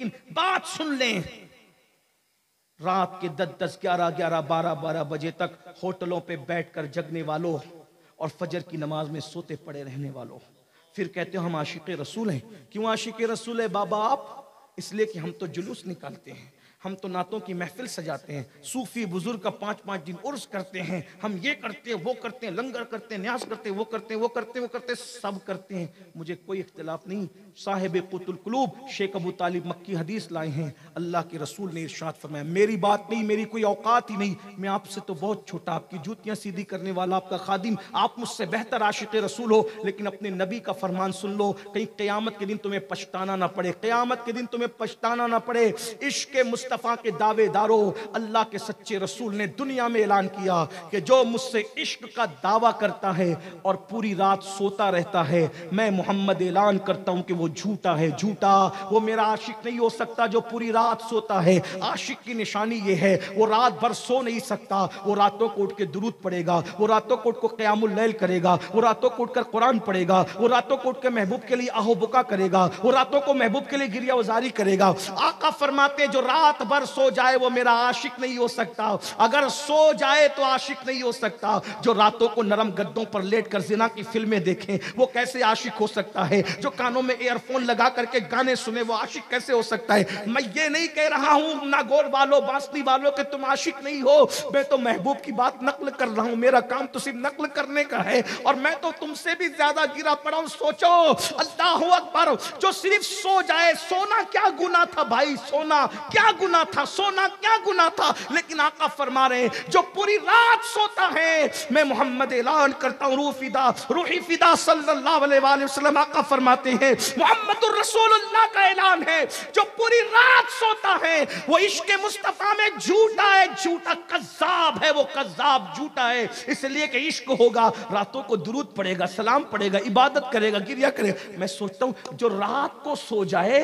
लेकिन बात सुन लें, रात के 10-10, 11-11, 12-12 बजे तक होटलों पे बैठकर जगने वालों और फजर की नमाज में सोते पड़े रहने वालों, फिर कहते हो हम आशिक रसूल हैं। क्यों आशिक रसूल है बाबा आप? इसलिए कि हम तो जुलूस निकालते हैं, हम तो नातों की महफिल सजाते हैं, सूफी बुजुर्ग का 5-5 दिन उर्स करते हैं, हम ये करते हैं वो करते हैं, लंगर करते हैं, न्यास करते हैं, वो करते हैं वो करते हैं वो करते हैं, सब करते हैं, मुझे कोई इख्तिलाफ नहीं। साहिब कुतुल कुलूब शेख अबू तालिब मक्की हदीस लाए हैं, अल्लाह के रसूल ने इरशाद फरमाया, मेरी बात नहीं, मेरी कोई औकात ही नहीं, मैं आपसे तो बहुत छोटा, आपकी जूतियां सीधी करने वाला आपका खादिम, आप मुझसे बेहतर आशिक रसूल हो, लेकिन अपने नबी का फरमान सुन लो, कहीं क़यामत के दिन तुम्हें पछताना ना पड़े, क़यामत के दिन तुम्हें पछताना ना पड़े। इश्क मुस्तफ़ा के दावेदारों, अल्लाह के सच्चे रसूल ने दुनिया में ऐलान किया कि जो मुझसे इश्क का दावा करता है और पूरी रात सोता रहता है, मैं मोहम्मद ऐलान करता हूं कि वो झूठा है, झूठा, वो मेरा आशिक नहीं हो सकता जो पूरी रात सोता है। आशिक की निशानी ये है, वो रात भर सो नहीं सकता, वो रातों को उठ के दुरूद पढ़ेगा, वो रातों को उठ को क़यामुल लैल करेगा, वो रातों को उठकर कुरान पढ़ेगा, वो रातों को उठ के महबूब के लिए आहोबुका करेगा, वो रातों को महबूब के लिए गिरिया वजारी करेगा। आका फरमाते जो रात भर सो जाए वो मेरा आशिक नहीं हो सकता, अगर सो जाए तो आशिक नहीं हो सकता। जो रातों को नरम गद्दों पर लेटकर जिना की फिल्में देखें वो कैसे आशिक हो सकता है? जो कानों में ईयरफोन लगा करके गाने सुने वो आशिक कैसे हो सकता है? मैं ये नहीं कह रहा हूं नागौर वालों, बांसुरी वालों कि तुम आशिक नहीं हो, मैं तो महबूब की बात नकल कर रहा हूं, मेरा काम तो सिर्फ नकल करने का है, और मैं तो तुमसे भी ज्यादा गिरा पड़ा हूं। सोचो, अल्लाहु अकबर, जो सिर्फ सो जाए, सोना क्या गुनाह था भाई, सोना क्या गुनाह था, सोना क्या गुनाह था, लेकिन आका फरमा रहे हैं जो पूरी रात सोता है, मैं मोहम्मद ऐलान करता हूं रूही फिदा सल्लल्लाहु अलैहि वसल्लम, आका फरमाते हैं मोहम्मदुर रसूलुल्लाह का ऐलान है, जो पूरी रात सोता है वो इश्क मुस्तफा में झूठा है, झूठा कज़्ज़ाब है, वो कज़्ज़ाब झूठा है। इसलिए कि इश्क होगा, रातों को दुरूद पड़ेगा, सलाम पड़ेगा, इबादत करेगा, गिरिया करेगा। मैं सोचता हूं जो रात को सो जाए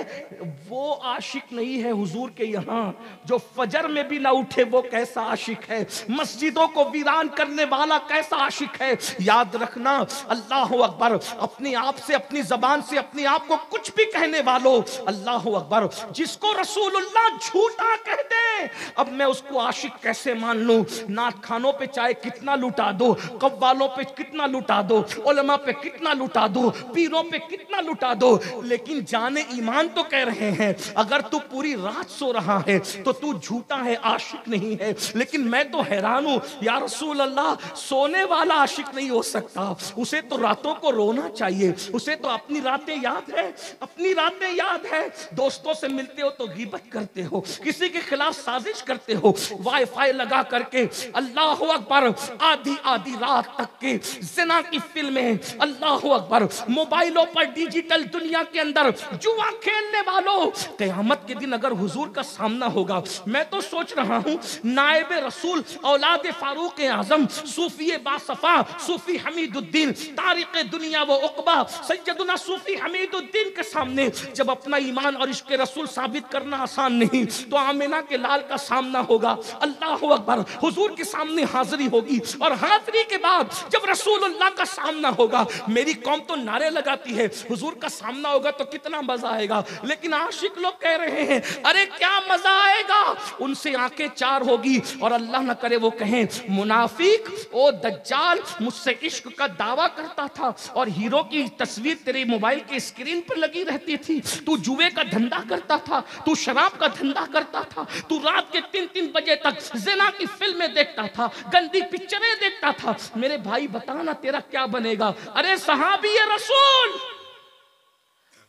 वो आशिक नहीं है हुजूर के यहाँ, जो फजर में भी ना उठे वो कैसा आशिक है, मस्जिदों को वीरान करने वाला कैसा आशिक है। याद रखना, अल्लाह अकबर, अपने आप से, अपनी जबान से अपने आप को कुछ भी कहने वालों, अल्लाह अकबर, जिसको रसूलुल्लाह झूठा कह दे, अब मैं उसको आशिक कैसे मान लूं? नात खानों पे चाहे कितना लुटा दो, कव्वालों पे कितना लुटा दो, उलमा पे कितना लुटा दो, पीरों पे कितना लुटा दो, लेकिन जाने ईमान तो कह रहे हैं अगर तू पूरी रात सो रहा है तो तू झूठा है, आशिक नहीं है। लेकिन मैं तो हैरान हूं, या रसूल अल्लाह, सोने वाला आशिक नहीं हो सकता, उसे तो रातों को रोना चाहिए, उसे तो अपनी रातें याद है, अपनी रातें याद है। दोस्तों से मिलते हो तो गीबत करते हो, किसी के खिलाफ साजिश करते हो, वाईफाई लगा करके अल्लाह अकबर आधी आधी रात तक के जिना की फिल्में, अल्लाह अकबर, मोबाइलों पर डिजिटल दुनिया के अंदर जुआ खेलने वालों, क़यामत के दिन अगर हुजूर का सामना होगा, मैं तो सोच रहा हूं नायब रसूल औलाद फारूक आजम सूफी बासफा सूफी हमीदुद्दीन तारिक दुनिया व उक़बा सैयदुना सूफी हमीदुद्दीन के सामने जब अपना ईमान और इश्क रसूल साबित करना आसान नहीं, तो आमिना के लाल का सामना होगा, अल्लाह अकबर, हुजूर के सामने हाजिरी होगी, और हाजिरी के बाद जब रसूलुल्लाह का सामना होगा, मेरी कौम तो नारे लगाती है हुजूर का सामना होगा तो कितना मजा आएगा, लेकिन आशिक लोग कह रहे हैं अरे क्या मजा आएगा, उनसे आंखें चार होगी, और अल्लाह न करे वो कहें मुनाफिक, ओ दज्जाल, मुझसे इश्क का दावा करता था और हीरो की तस्वीर तेरे मोबाइल के स्क्रीन पर लगी रहती थी, तू जुए का धंधा करता था, तू शराब का धंधा करता था, तू रात के 3-3 बजे तक ज़िना की फिल्में देखता था, गंदी पिक्चरें देखता था, मेरे भाई बता ना तेरा क्या बनेगा। अरे सहाबी रसूल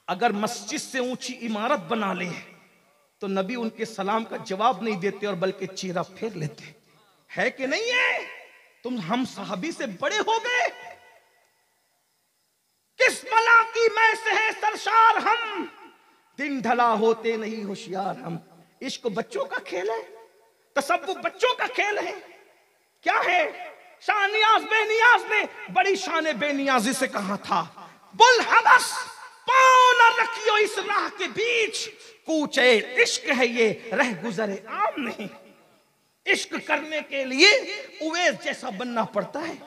अगर मस्जिद से ऊंची इमारत बना ले तो नबी उनके सलाम का जवाब नहीं देते और बल्कि चेहरा फेर लेते, है कि नहीं है? तुम हम सहाबी से बड़े हो गए, किस बला की मैं से है सरशार हम, दिन ढला होते नहीं होशियार हम। इश्क बच्चों का खेल है, तसव्वुफ बच्चों का खेल है, क्या है? शानियाज बेनियाज ने बड़ी शान बेनियाजी से कहा था, बुल हबस पाँव न रखियो इस राह के बीच, कूचे इश्क है ये रह गुजरे आम नहीं। इश्क करने के लिए उवैस जैसा बनना पड़ता है,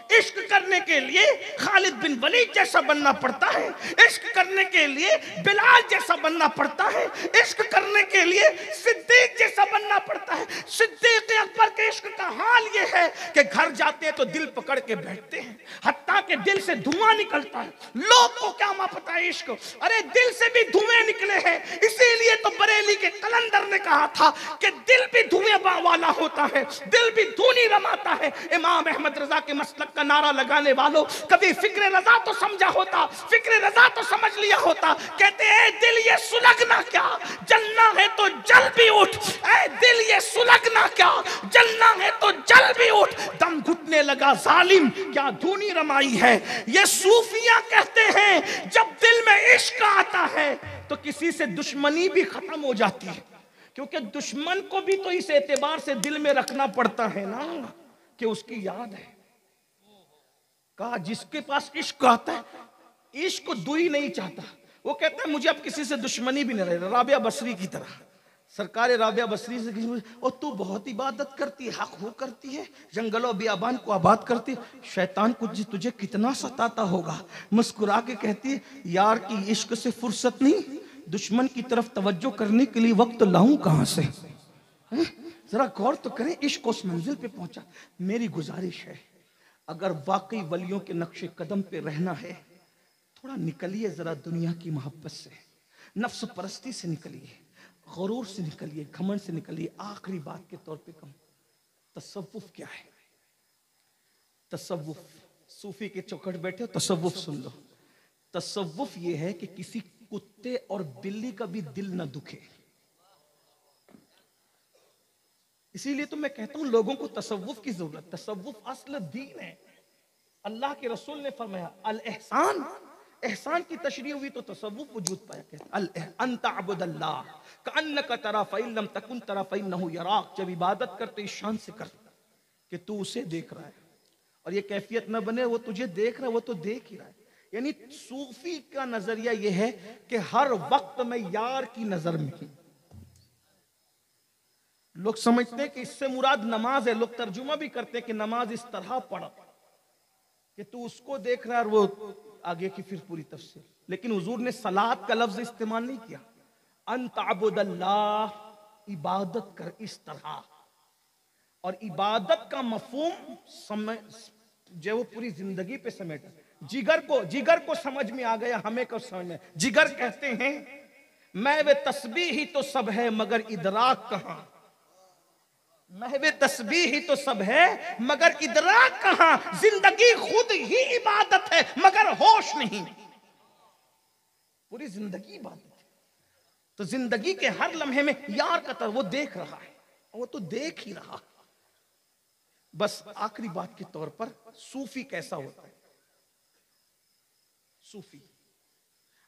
इश्क करने के लिए खालिद बिन वलीद जैसा बनना पड़ता है, इश्क करने के लिए बिलाल जैसा बनना पड़ता है, इश्क करने करने के लिए सिद्दीक जैसा बनना पड़ता है। सिद्दीक अकबर के इश्क का हाल ये है कि घर जाते हैं तो दिल पकड़ के बैठते हैं, हत्ता के दिल से धुआं निकलता है। लोग को क्या पता है इश्क, अरे दिल से भी धुएं निकले हैं। इसीलिए तो बरेली के कलंदर ने कहा था कि दिल भी धुएं वाला होता है, दिल भी धूनी रमाता है। इमाम अहमद रजा के मसलक का नारा लगाने वालों, कभी फिक्र रजा तो समझा होता, फिक्र रजा तो समझ लिया होता। कहते हैं दिल ये सुलगना क्या, जलना है तो जल भी उठ। ऐ दिल ये सुलगना क्या, जलना है तो जल भी उठ। दम घुटने लगा जालिम, क्या धूनी रमाई है। ये सूफिया कहते हैं जब दिल में इश्क आता है तो किसी से दुश्मनी भी खत्म हो जाती है, क्योंकि दुश्मन को भी तो इस एतबार से दिल में रखना पड़ता है ना कि उसकी याद है। कहा जिसके पास इश्क आता है, इश्क को दुई नहीं चाहता, वो कहता है मुझे अब किसी से दुश्मनी भी नहीं रहे। राबिया बसरी की तरह, सरकार राबिया बसरी से किसी, और तू बहुत इबादत करती है, हक हो करती है, जंगलों बियाबान को आबाद करती है, शैतान कुछ तुझे कितना सताता होगा। मुस्कुरा के कहती है यार की इश्क से फुर्सत नहीं, दुश्मन की तरफ तवज्जो करने के लिए वक्त लाऊं कहां से। जरा गौर तो करें, इश्क उस मंजिल पे पहुंचा। मेरी गुजारिश है, अगर वाकई वलियों के नक्शे कदम पे रहना है, थोड़ा निकलिए जरा दुनिया की मोहब्बत से, नफ्स परस्ती से निकलिए, गुरूर से निकलिए, घमंड से निकलिए। आखिरी बात के तौर पे कम, तसव्वुफ क्या है? तसव्वुफ, सूफी के चौखट बैठे हो, तसव्वुफ सुन लो। तसव्वुफ ये है कि किसी कुत्ते और बिल्ली का भी दिल न दुखे। इसीलिए तो मैं कहता हूं लोगों को तसव्वुफ की जरूरत। तसव्वुफ असल दीन है। अल्लाह के रसूल ने फरमाया अल एहसान, एहसान की तशरीह हुई तो तसव्वुफ वजूद पाया। कहते अंता अब्दुल्लाह कअन्नका तरा फइन लम तकुन तरा फइन्नहु यराक। जब इबादत करते इस शान से कर कि तू उसे देख रहा है, और ये कैफियत न बने वो तुझे देख रहा है, वो तो देख ही रहा है। यानी सूफी का नजरिया ये है कि हर वक्त में यार की नजर में ही। लोग समझते हैं कि इससे मुराद नमाज है, लोग तर्जुमा भी करते हैं कि नमाज इस तरह पढ़ कि तू उसको देख रहा है, और वो आगे की फिर पूरी तफसीर। लेकिन हुजूर ने सलात का लफ्ज इस्तेमाल नहीं किया। अंत अबुदल्लाह, इबादत कर इस तरह। और इबादत का मफहूम समय जो वो पूरी जिंदगी पे समेटा। जिगर को समझ में आ गया, हमें को समझ में। जिगर कहते हैं मैं वे तस्बीह ही तो सब है मगर इदराक कहां। महवे तस्बीह ही तो सब है मगर इदराक कहां। जिंदगी खुद ही इबादत है मगर होश नहीं। पूरी जिंदगी इबादत है। तो जिंदगी के हर लम्हे में यार का वो देख रहा है, वो तो देख ही रहा। बस आखिरी बात के तौर पर सूफी कैसा होता है? सूफी,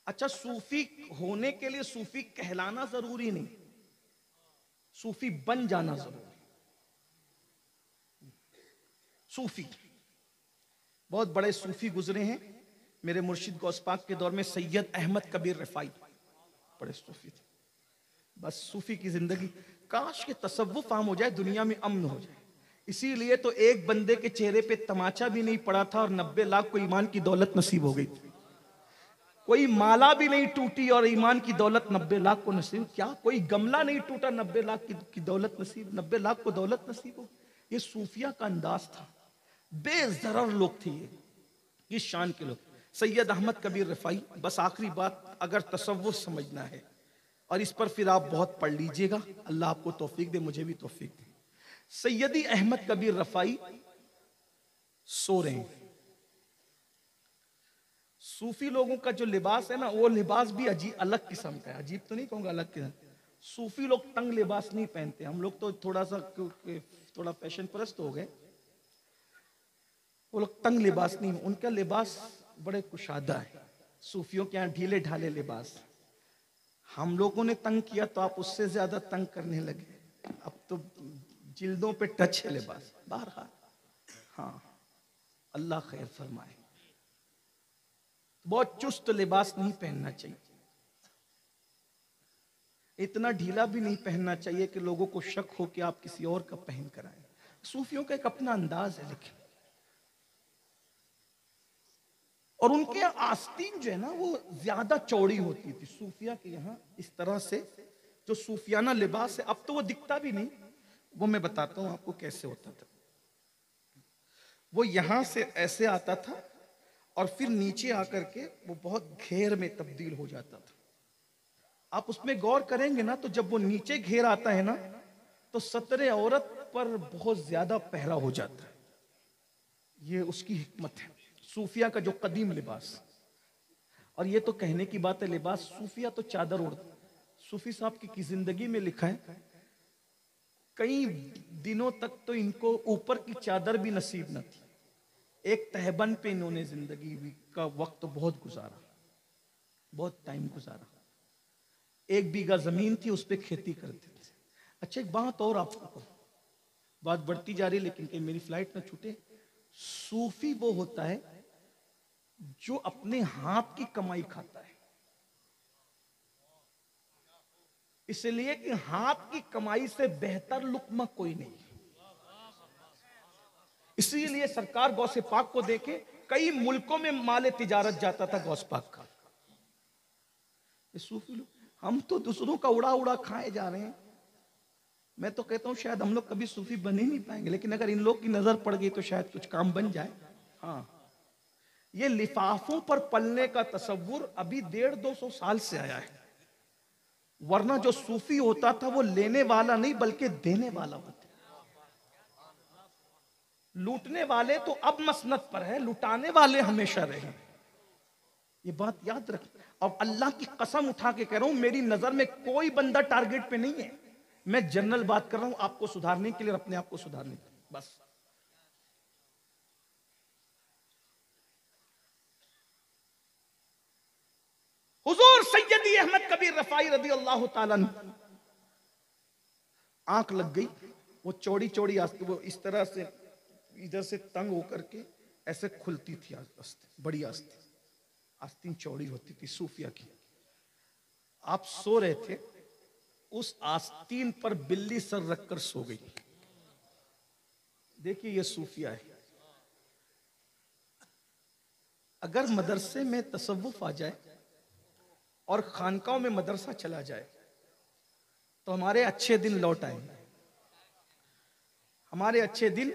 अच्छा सूफी होने के लिए सूफी कहलाना जरूरी नहीं, सूफी बन जाना जरूरी। सूफी, बहुत बड़े सूफी गुजरे हैं मेरे मुर्शिद गौस पाक के दौर में। सैयद अहमद कबीर रिफाई बड़े सूफी थे। बस सूफी की जिंदगी, काश के तसव्वुफ आम हो जाए, दुनिया में अमन हो जाए। इसीलिए तो एक बंदे के चेहरे पे तमाचा भी नहीं पड़ा था और 90 लाख को ईमान की दौलत नसीब हो गई थी। कोई माला भी नहीं टूटी और ईमान की दौलत 90 लाख को नसीब। क्या कोई गमला नहीं टूटा, 90 लाख की दौलत नसीब, 90 लाख को दौलत नसीब हो। ये सूफिया का अंदाज था। बेजरर लोग थे ये, इस शान के लोग। सैयद अहमद कबीर रिफाई। बस आखिरी बात, अगर तसव्वुफ समझना है, और इस पर फिर आप बहुत पढ़ लीजिएगा, अल्लाह आपको तौफीक दे, मुझे भी तौफीक दे। सैयदी अहमद कबीर रिफाई सो रहे हैं। सूफी लोगों का जो लिबास है ना, वो लिबास भी अजीब अलग किस्म का है। अजीब तो नहीं कहूंगा, अलग किस्म। सूफी लोग तंग लिबास नहीं पहनते। हम लोग तो थोड़ा फैशन परस्त हो गए। वो लोग तंग लिबास नहीं, उनका लिबास बड़े कुशादा है। सूफियों के यहाँ ढीले ढाले लिबास। हम लोगों ने तंग किया तो आप उससे ज्यादा तंग करने लगे। अब तो जिल्दों पे टच है लिबास। बहरहाल हाँ, अल्लाह खैर फरमाए। बहुत चुस्त लिबास नहीं पहनना चाहिए, इतना ढीला भी नहीं पहनना चाहिए कि लोगों को शक हो कि आप किसी और का पहन कर आए। सूफियों का एक अपना अंदाज है। लेकिन और उनके आस्तीन जो है ना, वो ज्यादा चौड़ी होती थी। सूफिया के यहाँ इस तरह से जो सूफियाना लिबास है, अब तो वो दिखता भी नहीं, वो मैं बताता हूं आपको कैसे होता था। वो यहां से ऐसे आता था और फिर नीचे आकर के वो बहुत घेर में तब्दील हो जाता था। आप उसमें गौर करेंगे ना, तो जब वो नीचे घेर आता है ना, तो सतरे औरत पर बहुत ज्यादा पहरा हो जाता है। ये उसकी हिकमत है, सूफिया का जो कदीम लिबास। और ये तो कहने की बात है, लिबास सूफिया तो चादर ओढ़, सूफी साहब की जिंदगी में लिखा है कई दिनों तक तो इनको ऊपर की चादर भी नसीब न थी। एक तहबन पे इन्होंने जिंदगी का वक्त बहुत गुजारा, बहुत टाइम गुजारा। 1 बीघा जमीन थी, उस पर खेती करते थे। अच्छा, एक बात और आपको, बात बढ़ती जा रही लेकिन कहीं मेरी फ्लाइट ना छूटे। सूफी वो होता है जो अपने हाथ की कमाई खाता है, इसलिए कि हाथ की कमाई से बेहतर लुक्मा कोई नहीं। इसीलिए सरकार गौसे पाक को देखे, कई मुल्कों में माले तिजारत जाता था गौस पाक का। सूफी लोग, हम तो दूसरों का उड़ा उड़ा खाए जा रहे हैं। मैं तो कहता हूं शायद हम लोग कभी सूफी बन ही नहीं पाएंगे, लेकिन अगर इन लोग की नजर पड़ गई तो शायद कुछ काम बन जाए। हाँ, ये लिफाफों पर पलने का तसव्वुर अभी 150-200 साल से आया है, वरना जो सूफी होता था वो लेने वाला नहीं बल्कि देने वाला होता। लूटने वाले तो अब मसनत पर है, लुटाने वाले हमेशा रहे। ये बात याद रख। अब अल्लाह की कसम उठा के कह रहा हूं, मेरी नजर में कोई बंदा टारगेट पे नहीं है। मैं जनरल बात कर रहा हूं, आपको सुधारने के लिए और अपने आप को सुधारने के लिए बस। हुजूर सैयदी अहमद कबीर रफाई रदी अल्लाह ताला अन्हु, आंख लग गई। वो चौड़ी चौड़ी आस्तीन, वो इस तरह से इधर से तंग होकर के ऐसे खुलती थी आस्तीन, बड़ी आस्तीन, आस्तीन चौड़ी होती थी सूफिया की। आप सो रहे थे, उस आस्तीन पर बिल्ली सर रखकर सो गई। देखिए ये सूफिया है। अगर मदरसे में तसव्वुफ आ जाए और खानकाओं में मदरसा चला जाए तो हमारे अच्छे दिन लौट आएंगे। हमारे अच्छे दिन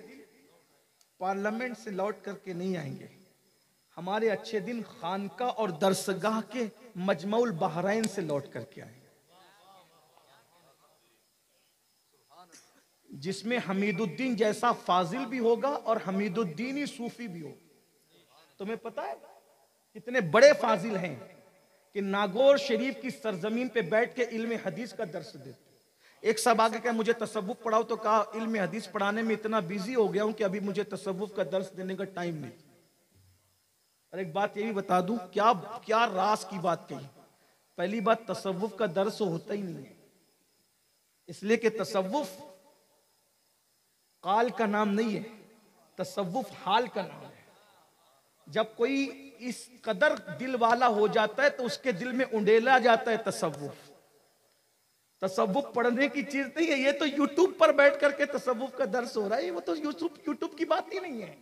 पार्लियामेंट से लौट करके नहीं आएंगे। हमारे अच्छे दिन खानका और दरसगाह के मजमउल बहरैन से लौट करके आएंगे, जिसमें हमीदुद्दीन जैसा फाजिल भी होगा और हमीदुद्दीन ही सूफी भी होगा। तुम्हें पता है कितने बड़े फाजिल हैं कि नागौर शरीफ की सरजमीन पे बैठ के इल्म हदीस का दर्स देते। एक सब आगे कहा मुझे तसव्वुफ पढ़ाओ, तो कहा इल्म हदीस पढ़ाने में इतना बिजी हो गया हूं कि अभी मुझे तसव्वुफ का दर्स देने का टाइम नहीं। और एक बात ये भी बता दूं, क्या क्या रास की बात कही। पहली बात, तसव्वुफ का दर्स होता ही नहीं है, इसलिए कि तसव्वुफ काल का नाम नहीं है, तसव्वुफ हाल का नाम है। जब कोई इस कदर दिल वाला हो जाता है तो उसके दिल में उंडेला जाता है तसव्वुफ। तसव्वुफ पढ़ने की चीज नहीं है, ये तो यूट्यूब पर बैठ करके तसव्वुफ का दर्स हो रहा है। वो तो यूट्यूब की बात ही नहीं है,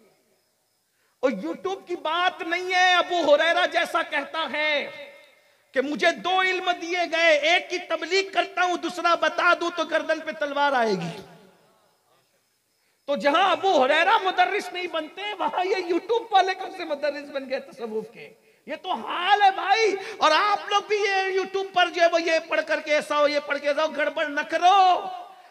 और यूट्यूब की बात नहीं है। अबू हुरैरा जैसा कहता है कि मुझे 2 इल्म दिए गए, एक की तबलीग करता हूं, दूसरा बता दूं तो गर्दन पे तलवार आएगी। तो जहां अबू हुरैरा मुदर्रिस नहीं बनते, वहां ये यूट्यूब वाले कब से मुदर्रिस बन गए तसव्वुफ के। ये तो हाल है भाई। और आप लोग भी ये यूट्यूब पर जो है वो ये पढ़ करके ऐसा हो, ये पढ़ के ऐसा हो, गड़बड़ न करो।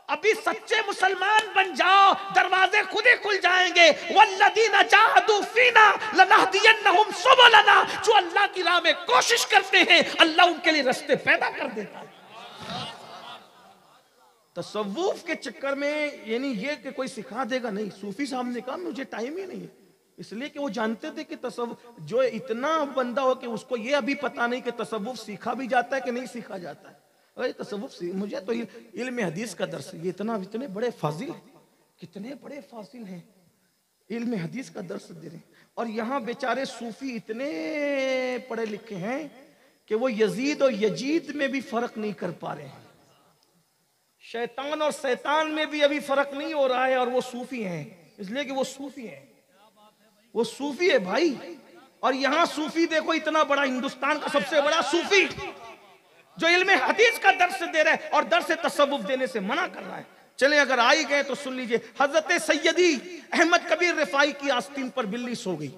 अभी सच्चे मुसलमान बन जाओ, दरवाजे खुद ही खुल जाएंगे। वल्लदीना जाहदू फीना लनहदियन्नहुम सुबुलना, जो अल्लाह की राह में कोशिश करते हैं अल्लाह उनके लिए रास्ते पैदा कर देता है। तसव्वुफ के चक्कर में यानी ये कि कोई सिखा देगा नहीं। सूफी साहब ने कहा मुझे टाइम ही नहीं है, इसलिए कि वो जानते थे कि तसव्वुफ जो इतना बंदा हो कि उसको ये अभी पता नहीं कि तसव्वुफ सीखा भी जाता है कि नहीं सीखा जाता है। अरे तसव्वुफ मुझे तो इल्म हदीस का दर्स, ये इतने बड़े फाजिल, कितने बड़े फाजिल हैं, इल्म हदीस का दर्स दे रहे हैं। और यहाँ बेचारे सूफी इतने पढ़े लिखे हैं कि वो यजीद और यजीद में भी फर्क नहीं कर पा रहे हैं। शैतान और शैतान में भी अभी फर्क नहीं हो रहा है, और वो सूफी हैं, इसलिए कि वो सूफी हैं, वो सूफी है भाई। और यहां सूफी देखो, इतना बड़ा हिंदुस्तान का सबसे बड़ा सूफी जो इल्म हदीस का दर्स दे रहा है और दर्स तसव्वुफ देने से मना कर रहा है। चले अगर आ ही गए तो सुन लीजिए, हजरत सैयदी अहमद कबीर रिफाई की आस्तीन पर बिल्ली सो गई।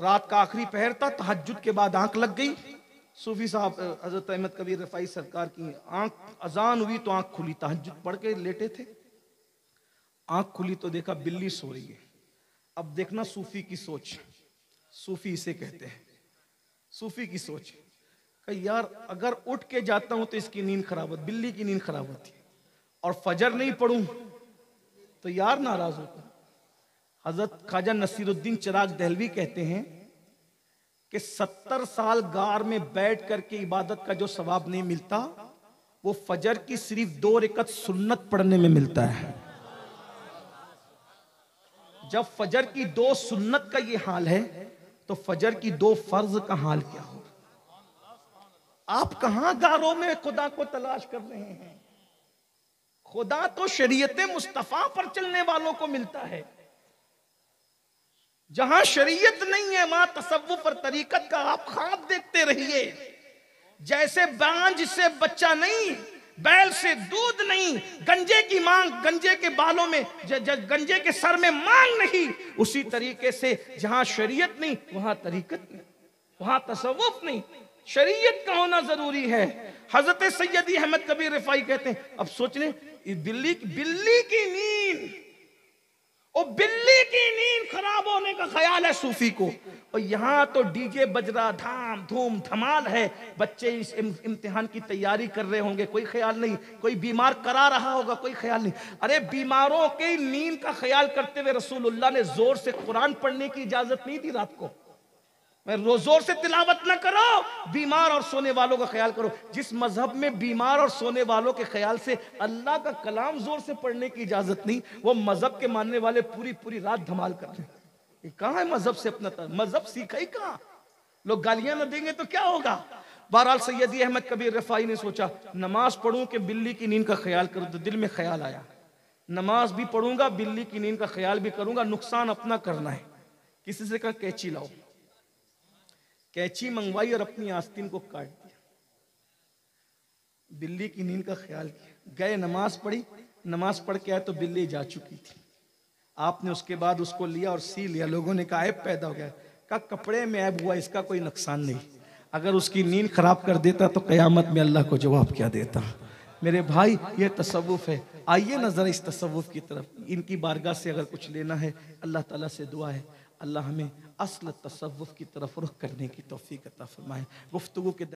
रात का आखिरी पहर था, तहज्जुद के बाद आंख लग गई। सूफी साहब हजरत अहमद कबीर रिफाई सरकार की आंख, अजान हुई तो आंख खुली, तहज्जुद पढ़ के लेटे थे, आंख खुली तो देखा बिल्ली सो रही है। अब देखना सूफी की सोच, सूफी इसे कहते हैं, सूफी की सोच कि यार अगर उठ के जाता हूं तो इसकी नींद खराब होती, बिल्ली की नींद खराब होती, और फजर नहीं पढ़ूं तो यार नाराज होता। हजरत ख्वाजा नसीरुद्दीन चिराग दहलवी कहते हैं कि 70 साल गार में बैठ करके इबादत का जो सवाब नहीं मिलता, वो फजर की सिर्फ 2 रकअत सुन्नत पढ़ने में मिलता है। जब फजर की 2 सुन्नत का ये हाल है तो फजर की 2 फर्ज का हाल क्या हो। आप कहां गारों में खुदा को तलाश कर रहे हैं? खुदा तो शरीयत मुस्तफा पर चलने वालों को मिलता है। जहां शरीयत नहीं है वहां तसव्वुफ और तरीकत का आप ख्वाब देखते रहिए। जैसे बांझ से बच्चा नहीं, बैल से दूध नहीं, गंजे की मांग, गंजे के बालों में, गंजे के सर में मांग नहीं, उसी तरीके से जहां शरीयत नहीं वहां तरीकत नहीं, वहां तसव्वुफ नहीं, शरीयत का होना जरूरी है। हजरत सैयदी अहमद कबीर रिफाई कहते हैं, अब सोच लें बिल्ली की नींद, और बिल्ली की नींद खराब होने का ख्याल है सूफी को, और यहां तो डीजे बज रहा, धाम धूम धमाल है, बच्चे इस इम्तिहान की तैयारी कर रहे होंगे, कोई ख्याल नहीं, कोई बीमार करा रहा होगा, कोई ख्याल नहीं। अरे बीमारों की नींद का ख्याल करते हुए रसूलुल्लाह ने जोर से कुरान पढ़ने की इजाजत नहीं दी रात को। मैं जोर से तिलावत ना करो, बीमार और सोने वालों का ख्याल करो। जिस मजहब में बीमार और सोने वालों के ख्याल से अल्लाह का कलाम जोर से पढ़ने की इजाजत नहीं, वो मजहब के मानने वाले पूरी पूरी रात धमाल कर रहे हैं। कहां है मजहब से अपना मजहब सीखा ही कहां? लोग गालियां ना देंगे तो क्या होगा। बहरहाल सैयदी अहमद कबीर रिफाई ने सोचा नमाज पढ़ूं कि बिल्ली की नींद का ख्याल करूं, तो दिल में ख्याल आया नमाज भी पढ़ूंगा, बिल्ली की नींद का ख्याल भी करूंगा, नुकसान अपना करना है। किसी से कहा कैंची लाओ, कैंची मंगवाई और अपनी आस्तीन को काट दिया, बिल्ली की नींद का ख्याल किया, गए नमाज पढ़ी, नमाज पढ़ के आए तो बिल्ली जा चुकी थी। आपने उसके बाद उसको लिया और सी लिया। लोगों ने कहा ऐब पैदा हो गया, कहा कपड़े में ऐब हुआ, इसका कोई नुकसान नहीं, अगर उसकी नींद खराब कर देता तो कयामत में अल्लाह को जवाब क्या देता। मेरे भाई ये तसव्वुफ है। आइए ना जरा इस तसव्वुफ की तरफ, इनकी बारगाह से अगर कुछ लेना है, अल्लाह ताला से दुआ है अल्लाह हमें असल तसव्वुफ की तरफ रुख करने की तौफीक अता फरमाए। गुफ्तगू के